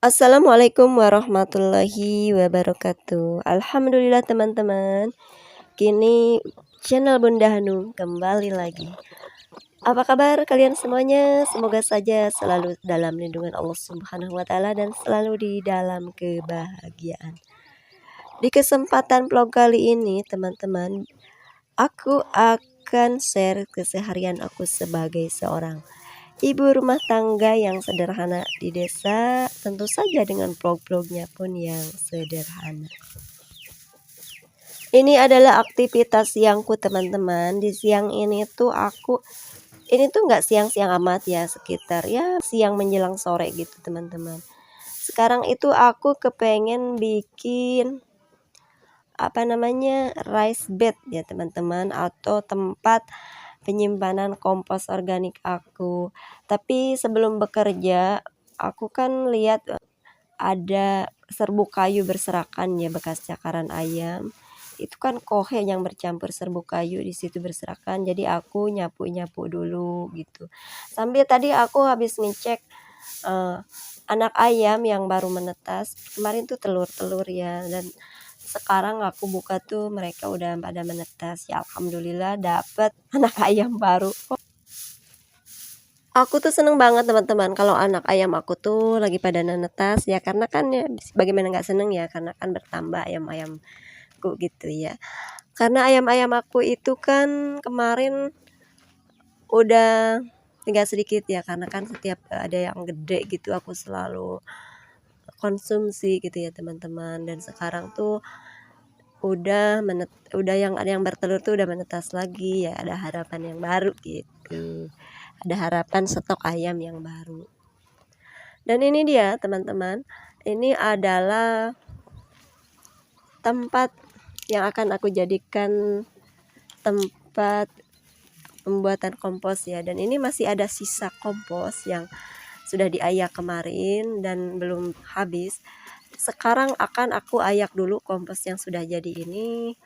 Assalamualaikum warahmatullahi wabarakatuh. Alhamdulillah teman-teman. Kini channel Bunda Hanum kembali lagi. Apa kabar kalian semuanya? Semoga saja selalu dalam lindungan Allah Subhanahu wa taala dan selalu di dalam kebahagiaan. Di kesempatan vlog kali ini, teman-teman, aku akan share keseharian aku sebagai seorang ibu rumah tangga yang sederhana di desa, tentu saja dengan vlog-vlognya pun yang sederhana. Ini adalah aktivitas siangku teman-teman. Di siang ini tuh ini tuh nggak siang-siang amat ya, sekitar ya siang menjelang sore gitu teman-teman. Sekarang itu aku kepengen bikin rice bed ya teman-teman, atau tempat penyimpanan kompos organik aku. Tapi sebelum bekerja, aku kan lihat ada serbuk kayu berserakan ya, bekas cakaran ayam. Itu kan kohe yang bercampur serbuk kayu di situ berserakan. Jadi aku nyapu-nyapu dulu gitu. Sambil tadi aku habis ngecek anak ayam yang baru menetas. Kemarin tuh telur-telur ya, dan sekarang aku buka tuh mereka udah pada menetas ya, alhamdulillah dapat anak ayam baru. Aku tuh seneng banget teman-teman kalau anak ayam aku tuh lagi pada netas ya, karena kan ya bagaimana nggak seneng ya, karena kan bertambah ayam-ayamku gitu ya. Karena ayam-ayam aku itu kan kemarin udah tinggal sedikit ya, karena kan setiap ada yang gede gitu aku selalu konsumsi gitu ya teman-teman. Dan sekarang tuh udah yang ada yang bertelur tuh udah menetas lagi ya, ada harapan yang baru gitu, ada harapan stok ayam yang baru. Dan ini dia teman-teman, ini adalah tempat yang akan aku jadikan tempat pembuatan kompos ya. Dan ini masih ada sisa kompos yang sudah diayak kemarin dan belum habis. Sekarang akan aku ayak dulu kompos yang sudah jadi ini.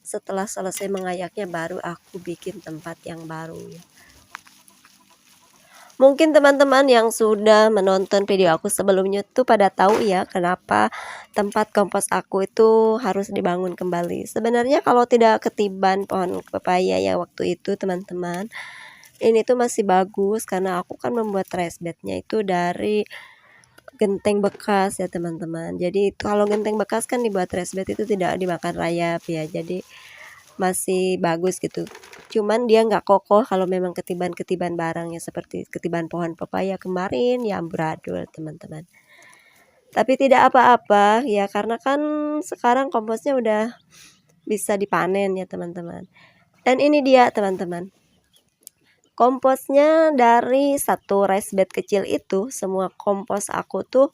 Setelah selesai mengayaknya baru aku bikin tempat yang baru ya. Mungkin teman-teman yang sudah menonton video aku sebelumnya tuh pada tahu ya kenapa tempat kompos aku itu harus dibangun kembali. Sebenarnya kalau tidak ketiban pohon pepaya ya waktu itu teman-teman, ini tuh masih bagus karena aku kan membuat rice bednya itu dari genteng bekas ya teman-teman. Jadi kalau genteng bekas kan dibuat rice bed itu tidak dimakan rayap ya, jadi masih bagus gitu. Cuman dia nggak kokoh kalau memang ketiban-ketiban barang ya, seperti ketiban pohon pepaya kemarin ya amburadul teman-teman. Tapi tidak apa-apa ya, karena kan sekarang komposnya udah bisa dipanen ya teman-teman. Dan ini dia teman-teman, komposnya dari satu rice bed kecil itu, semua kompos aku tuh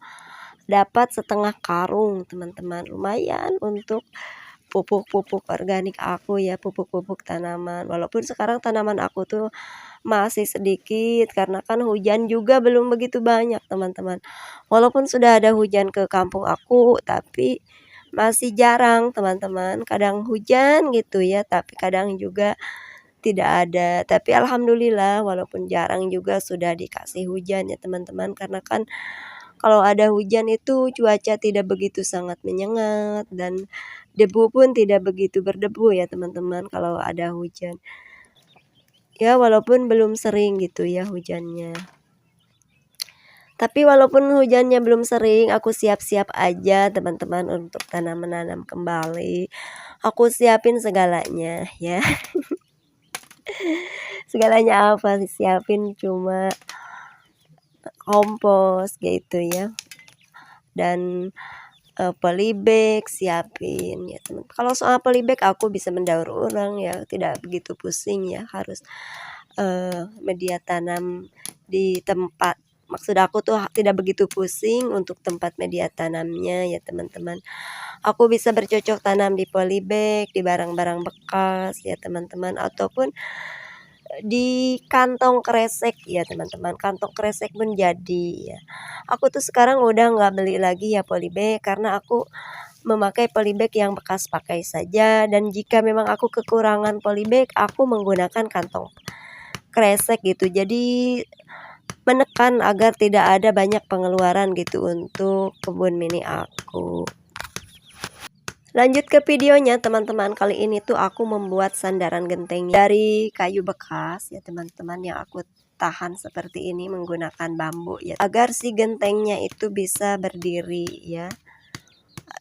dapat setengah karung teman-teman. Lumayan untuk pupuk-pupuk organik aku ya, pupuk-pupuk tanaman. Walaupun sekarang tanaman aku tuh masih sedikit karena kan hujan juga belum begitu banyak teman-teman. Walaupun sudah ada hujan ke kampung aku, tapi masih jarang teman-teman. Kadang hujan gitu ya, tapi kadang juga tidak ada. Tapi alhamdulillah walaupun jarang juga sudah dikasih hujan ya teman-teman, karena kan kalau ada hujan itu cuaca tidak begitu sangat menyengat dan debu pun tidak begitu berdebu ya teman-teman kalau ada hujan. Ya walaupun belum sering gitu ya hujannya. Tapi walaupun hujannya belum sering, aku siap-siap aja teman-teman untuk menanam kembali. Aku siapin segalanya ya. Segalanya apa siapin, cuma kompos gitu ya, dan polybag siapin ya teman. Kalau soal polybag aku bisa mendaur ulang ya, tidak begitu pusing ya harus media tanam di tempat. Maksud aku tuh tidak begitu pusing untuk tempat media tanamnya ya teman-teman. Aku bisa bercocok tanam di polybag, di barang-barang bekas ya teman-teman, ataupun di kantong kresek ya teman-teman. Kantong kresek pun jadi ya. Aku tuh sekarang udah nggak beli lagi ya polybag, karena aku memakai polybag yang bekas pakai saja. Dan jika memang aku kekurangan polybag, aku menggunakan kantong kresek gitu. Jadi menekan agar tidak ada banyak pengeluaran gitu untuk kebun mini aku. Lanjut ke videonya teman-teman. Kali ini tuh aku membuat sandaran genteng dari kayu bekas ya teman-teman, yang aku tahan seperti ini menggunakan bambu ya, agar si gentengnya itu bisa berdiri ya.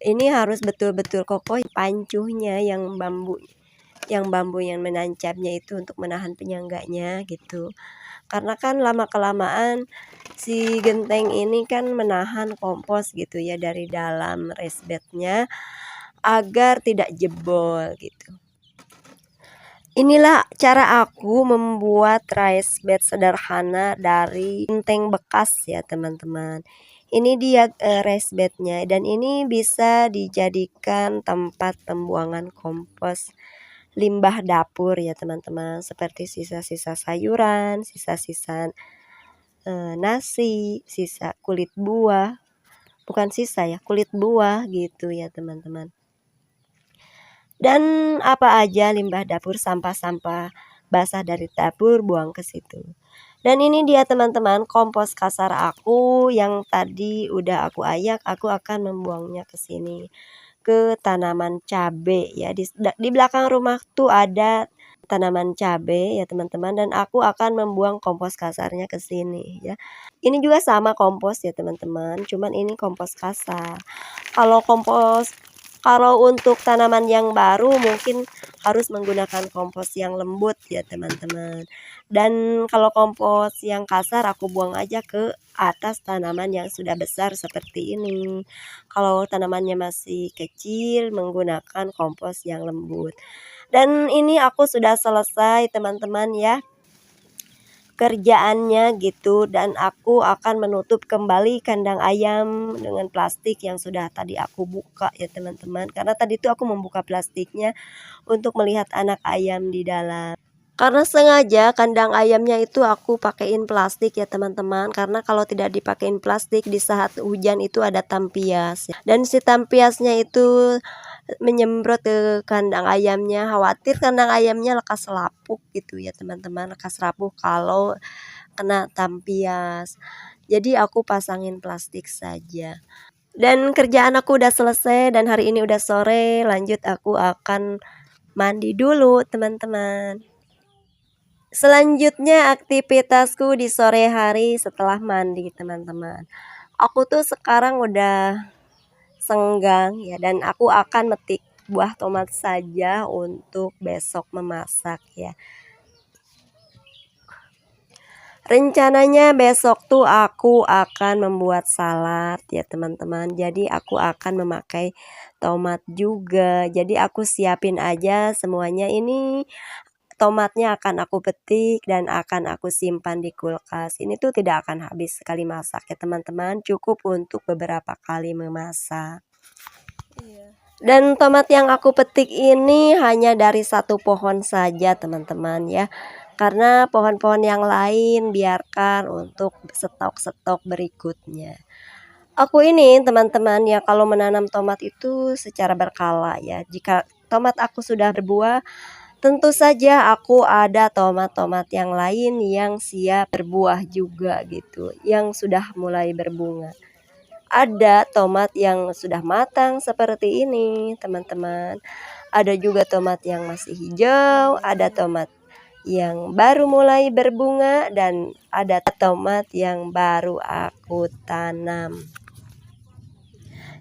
Ini harus betul-betul kokoh, pancuhnya yang bambu yang menancapnya itu untuk menahan penyangganya gitu. Karena kan lama-kelamaan si genteng ini kan menahan kompos gitu ya dari dalam raised bednya, agar tidak jebol gitu. Inilah cara aku membuat raised bed sederhana dari genteng bekas ya teman-teman. Ini dia raised bednya, dan ini bisa dijadikan tempat pembuangan kompos limbah dapur ya teman-teman, seperti sisa-sisa sayuran, sisa-sisa nasi, sisa kulit buah, bukan sisa ya, kulit buah gitu ya teman-teman. Dan apa aja limbah dapur, sampah-sampah basah dari dapur buang ke situ. Dan ini dia teman-teman kompos kasar aku yang tadi udah aku ayak, aku akan membuangnya ke sini, ke tanaman cabe ya. Di belakang rumah tuh ada tanaman cabe ya teman-teman, dan aku akan membuang kompos kasarnya ke sini ya. Ini juga sama kompos ya teman-teman, cuman ini kompos kasar. Kalau untuk tanaman yang baru mungkin harus menggunakan kompos yang lembut ya teman-teman. Dan kalau kompos yang kasar aku buang aja ke atas tanaman yang sudah besar seperti ini. Kalau tanamannya masih kecil menggunakan kompos yang lembut. Dan ini aku sudah selesai teman-teman ya kerjaannya gitu, dan aku akan menutup kembali kandang ayam dengan plastik yang sudah tadi aku buka ya teman-teman, karena tadi tuh aku membuka plastiknya untuk melihat anak ayam di dalam. Karena sengaja kandang ayamnya itu aku pakein plastik ya teman-teman, karena kalau tidak dipakein plastik di saat hujan itu ada tampias ya. Dan si tampiasnya itu menyemprot ke kandang ayamnya, khawatir kandang ayamnya lekas lapuk gitu ya teman-teman, lekas rapuh kalau kena tampias. Jadi aku pasangin plastik saja. Dan kerjaan aku udah selesai, dan hari ini udah sore, lanjut aku akan mandi dulu teman-teman. Selanjutnya aktivitasku di sore hari setelah mandi teman-teman. Aku tuh sekarang udah senggang ya, dan aku akan metik buah tomat saja untuk besok memasak ya. Rencananya besok tuh aku akan membuat salad ya teman-teman. Jadi aku akan memakai tomat juga. Jadi aku siapin aja semuanya. Ini tomatnya akan aku petik dan akan aku simpan di kulkas. Ini tuh tidak akan habis sekali masak ya teman-teman. Cukup untuk beberapa kali memasak. Dan tomat yang aku petik ini hanya dari satu pohon saja teman-teman ya. Karena pohon-pohon yang lain biarkan untuk stok-stok berikutnya. Aku ini teman-teman ya, kalau menanam tomat itu secara berkala ya. Jika tomat aku sudah berbuah, tentu saja aku ada tomat-tomat yang lain yang siap berbuah juga gitu, yang sudah mulai berbunga. Ada tomat yang sudah matang seperti ini teman-teman. Ada juga tomat yang masih hijau, ada tomat yang baru mulai berbunga, dan ada tomat yang baru aku tanam.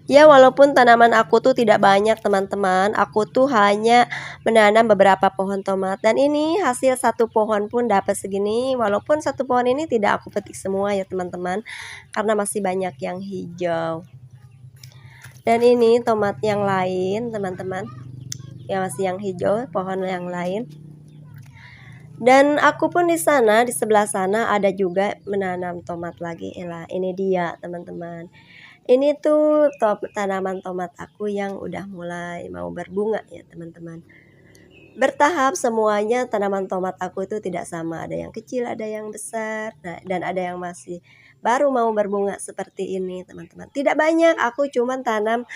Ya, walaupun tanaman aku tuh tidak banyak teman-teman, aku tuh hanya menanam beberapa pohon tomat, dan ini hasil satu pohon pun dapat segini. Walaupun satu pohon ini tidak aku petik semua ya teman-teman, karena masih banyak yang hijau. Dan ini tomat yang lain teman-teman, yang masih yang hijau, pohon yang lain. Dan aku pun di sana, di sebelah sana ada juga menanam tomat lagi. Ini dia teman-teman. Ini tuh tanaman tomat aku yang udah mulai mau berbunga ya teman-teman. Bertahap semuanya tanaman tomat aku itu tidak sama. Ada yang kecil, ada yang besar. Nah, dan ada yang masih baru mau berbunga seperti ini teman-teman. Tidak banyak, aku cuman tanam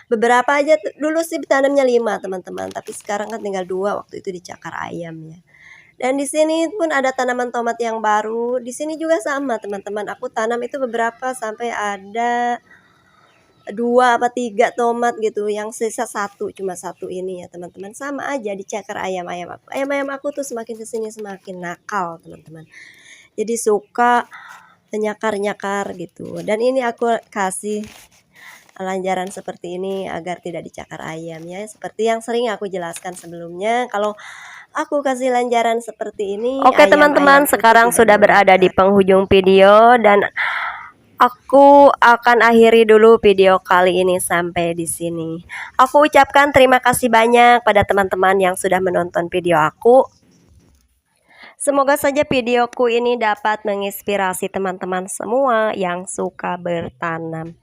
beberapa aja. Dulu sih tanamnya 5 teman-teman, tapi sekarang kan tinggal 2, waktu itu dicakar ayam ya. Dan di sini pun ada tanaman tomat yang baru. Di sini juga sama teman-teman. Aku tanam itu beberapa sampai ada 2 apa 3 tomat gitu. Yang sisa cuma satu ini ya teman-teman. Sama aja dicakar ayam-ayam aku. Ayam-ayam aku tuh semakin kesini semakin nakal teman-teman. Jadi suka nyakar-nyakar gitu. Dan ini aku kasih lanjaran seperti ini agar tidak dicakar ayam ya. Seperti yang sering aku jelaskan sebelumnya, kalau aku kasih lanjaran seperti ini, oke teman-teman, sekarang sudah berada di penghujung video dan aku akan akhiri dulu video kali ini sampai di sini. Aku ucapkan terima kasih banyak pada teman-teman yang sudah menonton video aku. Semoga saja videoku ini dapat menginspirasi teman-teman semua yang suka bertanam.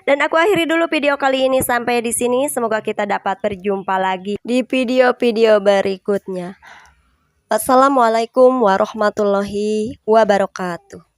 Dan aku akhiri dulu video kali ini sampai di sini. Semoga kita dapat berjumpa lagi di video-video berikutnya. Wassalamualaikum warahmatullahi wabarakatuh.